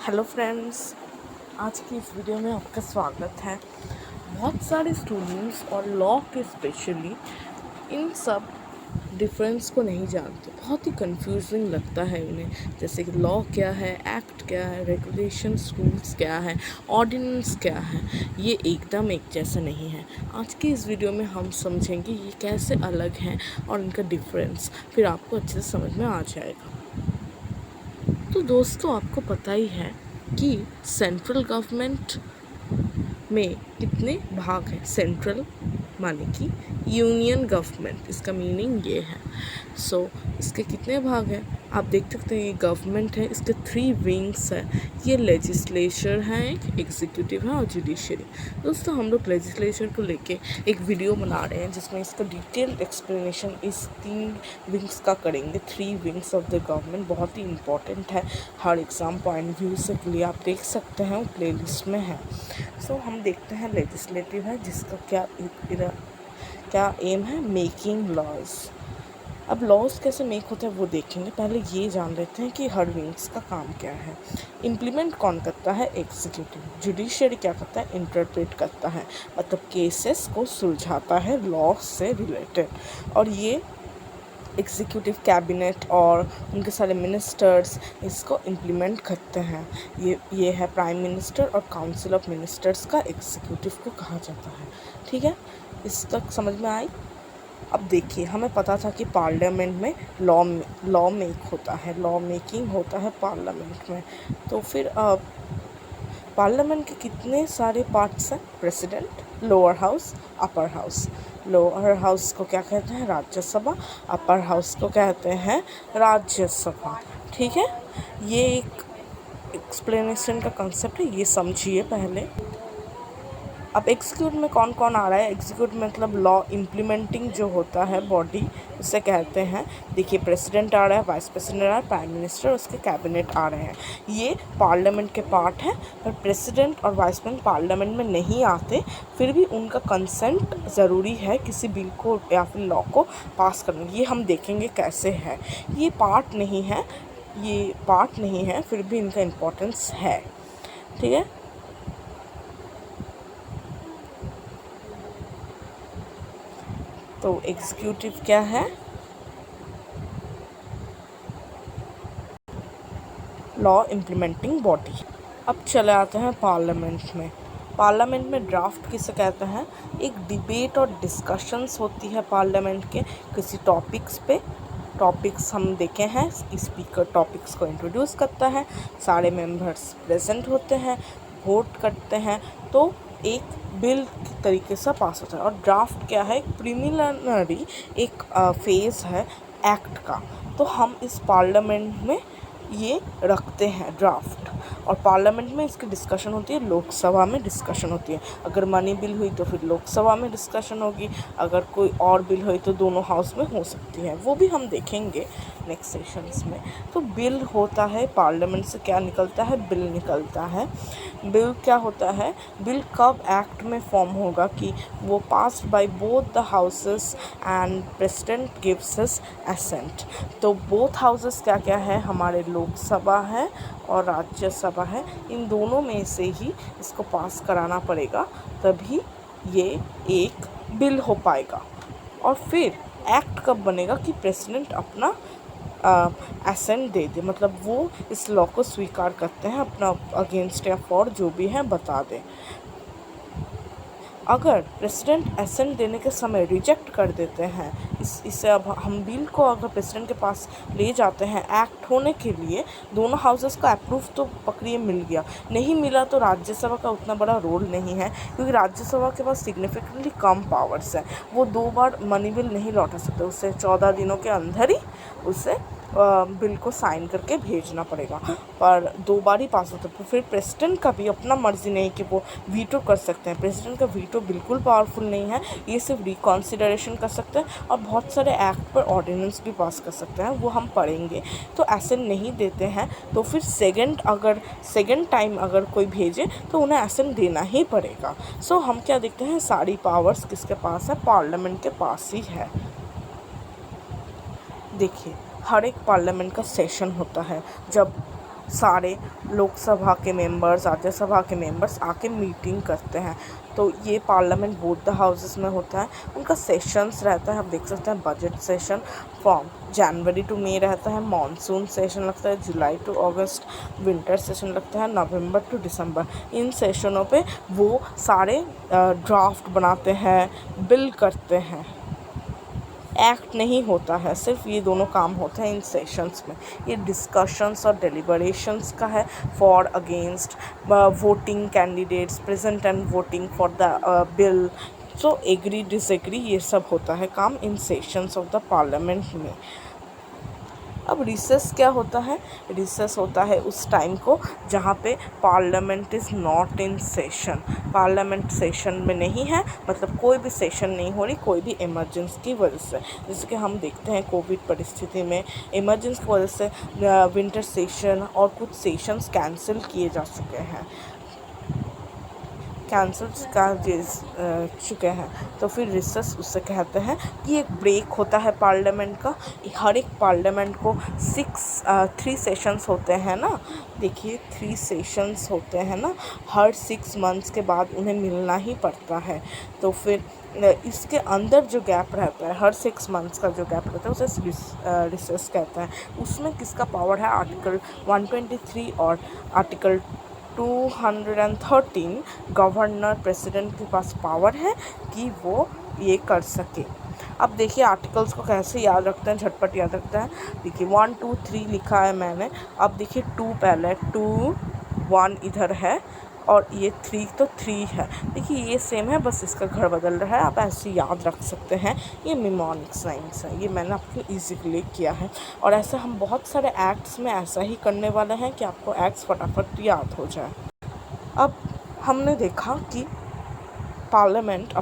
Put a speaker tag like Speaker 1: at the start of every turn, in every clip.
Speaker 1: Hello friends, आज की इस वीडियो में आपका स्वागत है। बहुत सारे स्टूडेंट्स और लॉ के स्पेशली इन सब डिफरेंस को नहीं जानते, बहुत ही कंफ्यूजिंग लगता है उन्हें। जैसे कि लॉ क्या है, एक्ट क्या है, रेगुलेशंस रूल्स क्या है, ऑर्डिनेंस क्या है, ये एकदम एक जैसा नहीं है। आज की इस वीडियो में हम समझेंगे ये कैसे अलग हैं और इनका डिफरेंस, फिर आपको अच्छे से समझ में आ जाएगा। तो दोस्तों, आपको पता ही है कि सेंट्रल गवर्नमेंट में कितने भाग हैं। सेंट्रल माने कि यूनियन गवर्नमेंट, इसका मीनिंग ये है। इसके कितने भाग हैं आप देख सकते हैं। ये गवर्नमेंट है, इसके 3 विंग्स है। ये लेजिस्लेचर है, एक एग्जीक्यूटिव है और जुडिशरी। दोस्तों, हम लोग लेजिस्लेचर को लेके एक वीडियो बना रहे हैं जिसमें इसका डिटेल्ड एक्सप्लेनेशन इस 3 विंग्स का करेंगे। 3 विंग्स ऑफ द गवर्नमेंट बहुत ही इंपॉर्टेंट है हर एग्ज़ाम पॉइंट व्यू से के लिए, आप देख सकते हैं, वो प्ले लिस्ट में है। हम देखते हैं लेजिस्लेटिव है, जिसका क्या एम है, मेकिंग लॉज। अब लॉज कैसे मेक होते हैं वो देखेंगे। पहले ये जान लेते हैं कि हर विंग्स का काम क्या है। इम्प्लीमेंट कौन करता है, एग्जीक्यूटिव। जुडिशरी क्या करता है, इंटरप्रेट करता है, मतलब केसेस को सुलझाता है लॉ से रिलेटेड। और ये एग्जीक्यूटिव कैबिनेट और उनके सारे मिनिस्टर्स इसको इम्प्लीमेंट करते हैं। ये है प्राइम मिनिस्टर और काउंसिल ऑफ मिनिस्टर्स का एग्जीक्यूटिव को कहा जाता है। ठीक है, इस तक समझ में आई। अब देखिए, हमें पता था कि पार्लियामेंट में लॉ मेक होता है, लॉ मेकिंग होता है पार्लियामेंट में। तो फिर पार्लियामेंट के कितने सारे पार्ट्स हैं, president, lower house, upper house. Lower house को क्या कहते हैं, राज्यसभा। अपर हाउस को कहते हैं राज्यसभा। ठीक है, ये एक एक्सप्लेनेशन का कंसेप्ट है, ये समझिए पहले। अब एग्जीक्यूट में कौन कौन आ रहा है। एग्जीक्यूट मतलब लॉ इम्प्लीमेंटिंग जो होता है बॉडी, उसे कहते हैं। देखिए, प्रेसिडेंट आ रहा है, वाइस प्रेसिडेंट आ रहा है, प्राइम मिनिस्टर, उसके कैबिनेट आ रहे हैं। ये पार्लियामेंट के पार्ट है, पर प्रेसिडेंट और वाइस प्रेसिडेंट पार्लियामेंट में नहीं आते, फिर भी उनका कंसेंट ज़रूरी है किसी बिल को या फिर लॉ को पास करने। ये हम देखेंगे कैसे है। ये पार्ट नहीं है, फिर भी इनका इम्पोर्टेंस है। ठीक है, तो एग्जीक्यूटिव क्या है, लॉ इम्प्लीमेंटिंग बॉडी। अब चले आते हैं पार्लियामेंट में। पार्लियामेंट में ड्राफ्ट किसे कहते हैं, एक डिबेट और डिस्कशंस होती है पार्लियामेंट के किसी टॉपिक्स पे। टॉपिक्स हम देखे हैं, स्पीकर टॉपिक्स को इंट्रोड्यूस करता है, सारे मेंबर्स प्रेजेंट होते हैं, वोट करते हैं, तो एक बिल की तरीके से पास होता है। और ड्राफ्ट क्या है, एक प्रिलिमिनरी एक फेज़ है एक्ट का। तो हम इस पार्लियामेंट में ये रखते हैं ड्राफ्ट, और पार्लियामेंट में इसकी डिस्कशन होती है, लोकसभा में डिस्कशन होती है। अगर मनी बिल हुई तो फिर लोकसभा में डिस्कशन होगी, अगर कोई और बिल हुई तो दोनों हाउस में हो सकती है, वो भी हम देखेंगे नेक्स्ट सेशंस में। तो बिल होता है, पार्लियामेंट से क्या निकलता है, बिल निकलता है। बिल क्या होता है, बिल कब एक्ट में फॉर्म होगा कि वो passed by both the houses and president gives his assent. तो बोथ हाउसेस क्या क्या है हमारे, लोकसभा है और राज्यसभा है। इन दोनों में से ही इसको पास कराना पड़ेगा, तभी ये एक बिल हो पाएगा। और फिर एक्ट कब बनेगा कि प्रेसिडेंट अपना असेंट दे दे, मतलब वो इस लॉ को स्वीकार करते हैं, अपना अगेंस्ट या फॉर जो भी है बता दें। अगर प्रेसिडेंट असेंट देने के समय रिजेक्ट कर देते हैं इसे, अब हम बिल को अगर प्रेसिडेंट के पास ले जाते हैं एक्ट होने के लिए, दोनों हाउसेस का अप्रूव तो पकड़िए मिल गया, नहीं मिला तो राज्यसभा का उतना बड़ा रोल नहीं है, क्योंकि राज्यसभा के पास सिग्निफिकेंटली कम पावर्स हैं। वो 2 बार मनी बिल नहीं लौटा सकते, उससे 14 दिनों के अंदर ही उसे बिल को साइन करके भेजना पड़ेगा, पर 2 बार ही पास होता है। फिर प्रेसिडेंट का भी अपना मर्जी नहीं कि वो वीटो कर सकते हैं। प्रेसिडेंट का वीटो बिल्कुल पावरफुल नहीं है, ये सिर्फ रिकॉन्सिडरेशन कर सकते हैं और बहुत सारे एक्ट पर ऑर्डिनेंस भी पास कर सकते हैं, वो हम पढ़ेंगे। तो ऐसे नहीं देते हैं तो फिर सेकेंड टाइम अगर कोई भेजे तो उन्हें एसेंट देना ही पड़ेगा। हम क्या देखते हैं, सारी पावर्स किसके पास है, पार्लियामेंट के पास ही है। देखिए, हर एक पार्लियामेंट का सेशन होता है, जब सारे लोकसभा के मेंबर्स, राज्यसभा के मेंबर्स आके मीटिंग करते हैं। तो ये पार्लियामेंट बोथ द हाउसेस में होता है। उनका सेशंस रहता है, आप देख सकते हैं budget session from January to May रहता है, मानसून सेशन लगता है July to August, winter session लगता है नवंबर टू दिसंबर। इन सेशनों पे वो सारे ड्राफ्ट बनाते हैं, बिल करते हैं। एक्ट नहीं होता है, सिर्फ ये दोनों काम होते हैं इन सेशंस में। ये डिस्कशंस और डेलिबरेशंस का है for against voting candidates, present and voting for the bill. So agree disagree ये सब होता है काम in sessions of the parliament में। अब रिसेस क्या होता है? रिसेस होता है उस टाइम को जहाँ पे parliament is not in session, parliament session में नहीं है, मतलब कोई भी सेशन नहीं हो रही, कोई भी इमरजेंसी की वजह से। जैसे कि हम देखते हैं कोविड परिस्थिति में इमरजेंसी की वजह से विंटर सेशन और कुछ सेशंस कैंसिल किए जा चुके हैं, कैंसल कर चुके हैं। तो फिर रिसेस उससे कहते हैं कि एक ब्रेक होता है पार्लियामेंट का। हर एक पार्लियामेंट को 3 सेशंस होते हैं ना, देखिए 3 सेशंस होते हैं ना, हर 6 मंथ्स के बाद उन्हें मिलना ही पड़ता है। तो फिर इसके अंदर जो गैप रहता है, हर 6 मंथ्स का जो गैप रहता है उसे रिसेस कहता है। उसमें किसका पावर है? आर्टिकल 123 और आर्टिकल 213 गवर्नर प्रेसिडेंट के पास पावर है कि वो ये कर सके। अब देखिए आर्टिकल्स को कैसे याद रखते हैं, झटपट याद रखते हैं। देखिए 1 2 3 लिखा है मैंने, अब देखिए 2 पहले 2 1 इधर है और ये 3 तो 3 है। देखिए ये सेम है, बस इसका घर बदल रहा है, आप ऐसे याद रख सकते हैं। ये निमोनिक साइंस है, ये मैंने आपको ईजीली किया है। और ऐसे हम बहुत सारे एक्ट्स में ऐसा ही करने वाले हैं कि आपको एक्ट्स फटाफट याद हो जाए। अब हमने देखा कि पार्लियामेंट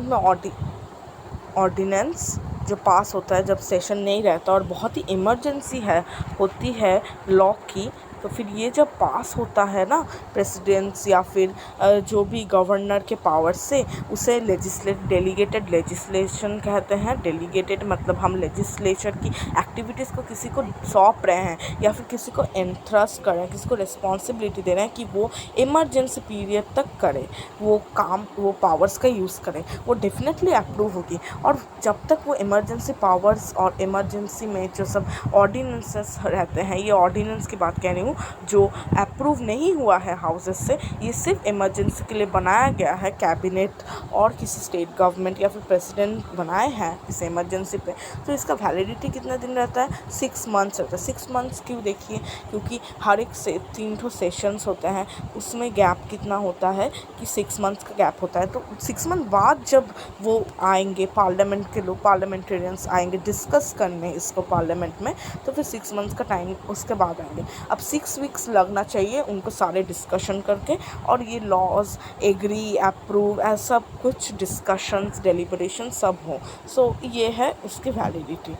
Speaker 1: में ऑर्डिनेंस जो पास होता है जब सेशन नहीं रहता और बहुत ही इमरजेंसी होती है लॉ की, तो फिर ये जब पास होता है ना प्रेसिडेंट्स या फिर जो भी गवर्नर के पावर से, उसे डेलीगेटेड लेजिस्लेशन कहते हैं। डेलीगेटेड मतलब हम लेजिस्लेचर की एक्टिविटीज़ को किसी को सौंप रहे हैं या फिर किसी को एंट्रस्ट कर रहे हैं, किसी को रिस्पॉन्सिबिलिटी दे रहे हैं कि वो इमरजेंसी पीरियड तक करे वो काम, वो पावर्स का यूज़ करें, वो डेफिनेटली अप्रूव होगी। और जब तक वो इमरजेंसी पावर्स और इमरजेंसी में जो सब ऑर्डिनेंसेस रहते हैं, ये ऑर्डिनेंस की बात कह रही हूँ जो अप्रूव नहीं हुआ है हाउसेस से, ये सिर्फ इमरजेंसी के लिए बनाया गया है। कैबिनेट और किसी स्टेट गवर्नमेंट या फिर प्रेसिडेंट बनाए हैं इस इमरजेंसी पे, तो इसका वैलिडिटी कितना दिन रहता है? 6 मंथ्स रहता है। 6 मंथ्स क्यों? देखिए क्योंकि हर एक से 3 सेशंस होते हैं, उसमें गैप कितना होता है कि 6 मंथ्स का गैप होता है। तो 6 मंथ बाद जब वो आएंगे, पार्लियामेंट के लोग, पार्लियामेंटेरियंस आएंगे डिस्कस करने इसको पार्लियामेंट में, तो फिर 6 मंथ्स का टाइम उसके बाद आएंगे। अब 6 वीक्स लगना चाहिए उनको सारे डिस्कशन करके, और ये लॉज एग्री अप्रूव ऐसा कुछ डिस्कशंस डेलिब्रेशन सब हो। सो ये है उसकी वैलिडिटी।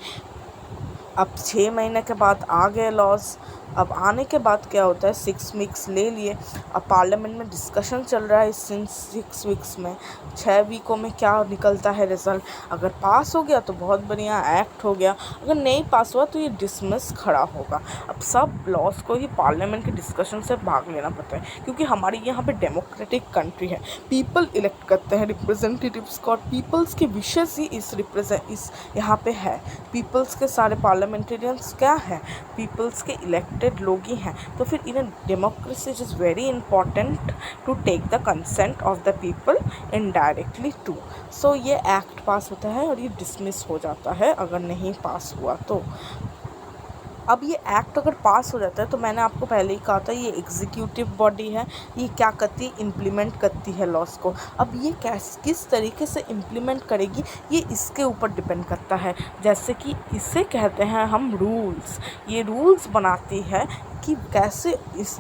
Speaker 1: अब 6 महीने के बाद आ गए लॉज। अब आने के बाद क्या होता है? 6 वीक्स ले लिए, अब पार्लियामेंट में डिस्कशन चल रहा है इन 6 वीक्स में। 6 वीकों में क्या निकलता है रिज़ल्ट? अगर पास हो गया तो बहुत बढ़िया, एक्ट हो गया। अगर नहीं पास हुआ तो ये डिसमिस खड़ा होगा। अब सब लॉज को ही पार्लियामेंट के डिस्कशन से भाग लेना पड़ता है, क्योंकि हमारी यहाँ पे डेमोक्रेटिक कंट्री है। पीपल इलेक्ट करते हैं रिप्रेजेंटेटिव्स को, और पीपल्स के विशेष ही इस यहाँ पे है। पीपल्स के सारे पार्लियामेंटेरियंस क्या है? पीपल्स के इलेक्टेड लोग ही हैं। तो फिर in democracy is very important to take the consent of the people indirectly too. So ये एक्ट पास होता है और ये डिसमिस हो जाता है अगर नहीं पास हुआ तो। अब ये एक्ट अगर पास हो जाता है तो मैंने आपको पहले ही कहा था ये एग्जीक्यूटिव बॉडी है, ये क्या करती है? इम्प्लीमेंट करती है लॉस को। अब ये किस तरीके से इम्प्लीमेंट करेगी ये इसके ऊपर डिपेंड करता है। जैसे कि इसे कहते हैं हम रूल्स, ये रूल्स बनाती है कि कैसे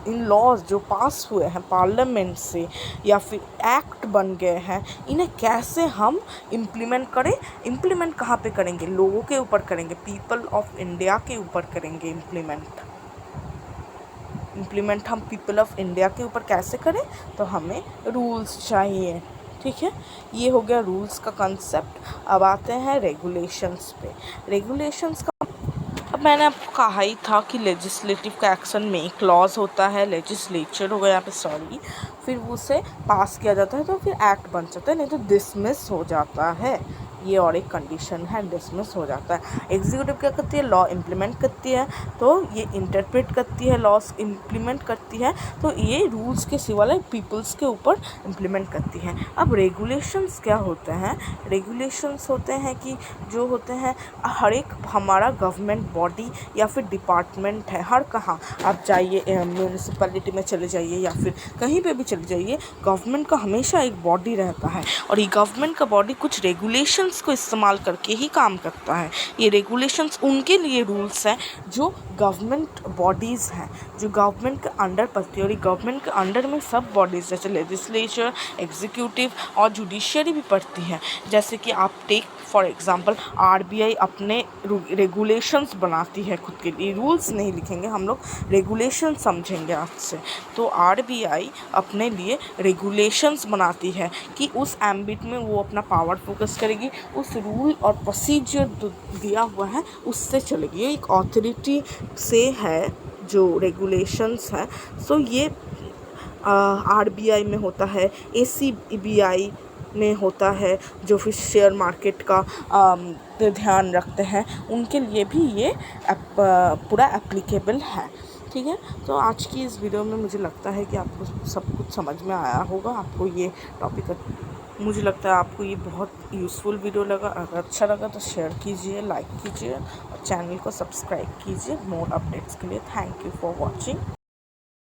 Speaker 1: इन लॉज जो पास हुए हैं पार्लियामेंट से या फिर एक्ट बन गए हैं, इन्हें कैसे हम इम्प्लीमेंट करें। इम्प्लीमेंट कहाँ पे करेंगे? लोगों के ऊपर करेंगे, पीपल ऑफ इंडिया के ऊपर करेंगे इम्प्लीमेंट हम पीपल ऑफ इंडिया के ऊपर कैसे करें? तो हमें रूल्स चाहिए, ठीक है। ये हो गया रूल्स का कंसेप्ट। अब आते हैं रेगुलेशंस पे। रेगुलेशंस का अब मैंने आपको कहा ही था कि लेजिस्लेटिव का एक्शन में क्लॉज होता है, लेजिस्लेचर हो गया यहाँ पे, सॉरी, फिर उसे पास किया जाता है तो फिर एक्ट बन जाता है, नहीं तो डिसमिस हो जाता है। ये और एक कंडीशन है, डिसमिस हो जाता है। एग्जीक्यूटिव क्या करती है, लॉ इम्प्लीमेंट करती है, तो ये इंटरप्रेट करती है, लॉस इम्प्लीमेंट करती है, तो ये रूल्स के सिवा पीपल्स के ऊपर इम्प्लीमेंट करती है। अब रेगुलेशंस क्या होते हैं, रेगुलेशंस होते हैं कि जो होते हैं हर एक हमारा गवर्नमेंट बॉडी या फिर डिपार्टमेंट है, हर कहाँ आप जाइए, म्यूनिसिपैलिटी में चले जाइए या फिर कहीं पे भी चले जाइए, गवर्नमेंट का हमेशा एक बॉडी रहता है और ये गवर्नमेंट का बॉडी कुछ रेगुलेशंस को इस्तेमाल करके ही काम करता है। ये रेगुलेशंस उनके लिए रूल्स हैं जो गवर्नमेंट बॉडीज़ हैं, जो गवर्नमेंट के अंडर पड़ती है, और ये गवर्नमेंट के अंडर में सब बॉडीज़ जैसे लेजिस्लेचर, एग्जीक्यूटिव और जुडिशरी भी पड़ती है। जैसे कि आप टेक फॉर एग्ज़ाम्पल आरबीआई अपने रेगुलेशंस बनाती है खुद के लिए, रूल्स नहीं लिखेंगे हम लोग, रेगुलेशन समझेंगे आज से। तो आरबीआई अपने लिए रेगुलेशंस बनाती है कि उस एम्बिट में वो अपना पावर फोकस करेगी, उस रूल और प्रोसीजर दिया हुआ है उससे चलेगी। ये एक ऑथोरिटी से है जो रेगुलेशंस है। सो ये आरबीआई में होता है, एसीबीआई में होता है, जो फिर शेयर मार्केट का ध्यान रखते हैं, उनके लिए भी ये पूरा एप्लीकेबल है। ठीक है, तो आज की इस वीडियो में मुझे लगता है कि आपको सब कुछ समझ में आया होगा। आपको ये टॉपिक, मुझे लगता है आपको ये बहुत यूज़फुल वीडियो लगा। अगर अच्छा लगा तो शेयर कीजिए, लाइक कीजिए और चैनल को सब्सक्राइब कीजिए मोर अपडेट्स के लिए। Thank you for watching.